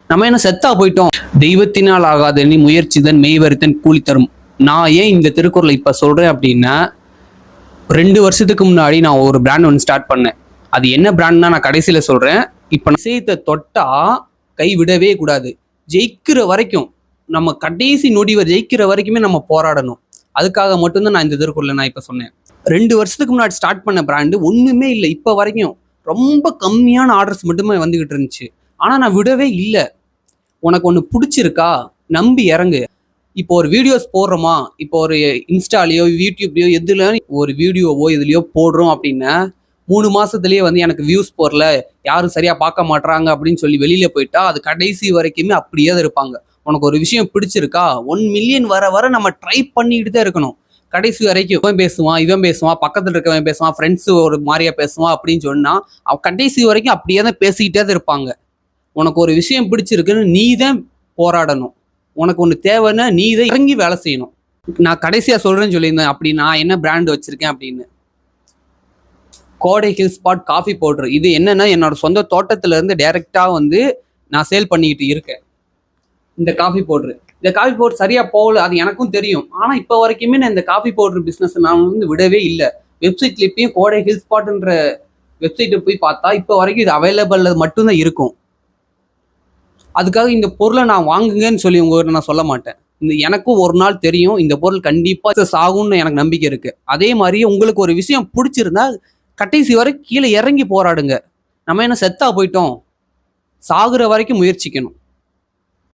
நம்ம என்ன செத்தா போயிட்டோம். தெய்வத்தினால் ஆகாத நீ முயற்சிதன் மெய்வருத்தன் கூலி தரும். நான் ஏன் இந்த திருக்குறளை இப்ப சொல்றேன் அப்படின்னா, 2 வருஷத்துக்கு முன்னாடி நான் ஒரு பிராண்ட் ஒன்று ஸ்டார்ட் பண்ணேன். அது என்ன பிராண்ட்னா நான் கடைசியில சொல்றேன். இப்ப விஷயத்தை தொட்டா கை விடவே கூடாது. ஜெயிக்கிற வரைக்கும், நம்ம கடைசி நொடி ஜெயிக்கிற வரைக்குமே நம்ம போராடணும். அதுக்காக மட்டும்தான் நான் இந்த திருக்குறளை நான் இப்ப சொன்னேன். 2 வருஷத்துக்கு முன்னாடி ஸ்டார்ட் பண்ண பிராண்டு ஒண்ணுமே இல்லை. இப்ப வரைக்கும் ரொம்ப கம்மியான ஆர்டர்ஸ் மட்டுமே வந்துகிட்டு இருந்துச்சு. ஆனா நான் விடவே இல்லை. உனக்கு ஒன்று பிடிச்சிருக்கா, நம்பி இறங்கு. இப்போ ஒரு வீடியோஸ் போடுறோமா, இப்போ ஒரு இன்ஸ்டாலேயோ யூடியூப்லையோ எதுல ஒரு வீடியோவோ இதுலையோ போடுறோம் அப்படின்னா 3 மாசத்துலயே எனக்கு வியூஸ் போடல, யாரும் சரியா பார்க்க மாட்டாங்க அப்படின்னு சொல்லி வெளியில போயிட்டா அது கடைசி வரைக்குமே அப்படியே தான் இருப்பாங்க. உனக்கு ஒரு விஷயம் பிடிச்சிருக்கா, 1 மில்லியன் வர வர நம்ம ட்ரை பண்ணிட்டு தான் இருக்கணும். கடைசி வரைக்கும் இவன் பேசுவான், பக்கத்துல இருக்கவன் பேசுவான், ஃப்ரெண்ட்ஸ் ஒரு மாதிரியா பேசுவான் அப்படின்னு சொன்னா அவன் கடைசி வரைக்கும் அப்படியே தான் பேசிக்கிட்டே தான் இருப்பாங்க. உனக்கு ஒரு விஷயம் பிடிச்சிருக்குன்னு நீ தான் போராடணும். உனக்கு ஒன்று தேவைன்னா நீ தான் இறங்கி வேலை செய்யணும். நான் கடைசியா சொல்றேன்னு சொல்லியிருந்தேன். அப்படி நான் என்ன பிராண்ட் வச்சிருக்கேன் அப்படின்னு, கோடை ஹில் ஸ்பாட் காஃபி பவுடர். இது என்னன்னா என்னோட சொந்த தோட்டத்துல இருந்து டைரக்டா நான் சேல் பண்ணிக்கிட்டு இருக்கேன். இந்த காஃபி பவுடர் சரியா போகல, அது எனக்கும் தெரியும். ஆனா இப்ப வரைக்குமே நான் இந்த காஃபி பவுடர் பிசினஸ் நான் விடவே இல்லை. வெப்சைட்ல இப்பயும் கோடை ஹில் ஸ்பாட்ன்ற வெப்சைட்டை போய் பார்த்தா இப்ப வரைக்கும் இது அவைலபிள் மட்டும்தான் இருக்கும். அதுக்காக இந்த பொருளை நான் வாங்குங்கன்னு சொல்லி உங்ககிட்ட நான் சொல்ல மாட்டேன். எனக்கும் ஒரு நாள் தெரியும் இந்த பொருள் கண்டிப்பா ஆகும்னு எனக்கு நம்பிக்கை இருக்கு. அதே மாதிரி உங்களுக்கு ஒரு விஷயம் பிடிச்சிருந்தா கடைசி வரை கீழே இறங்கி போராடுங்க. நம்ம என்ன செத்தா போயிட்டோம், சாகுற வரைக்கும் முயற்சிக்கணும்.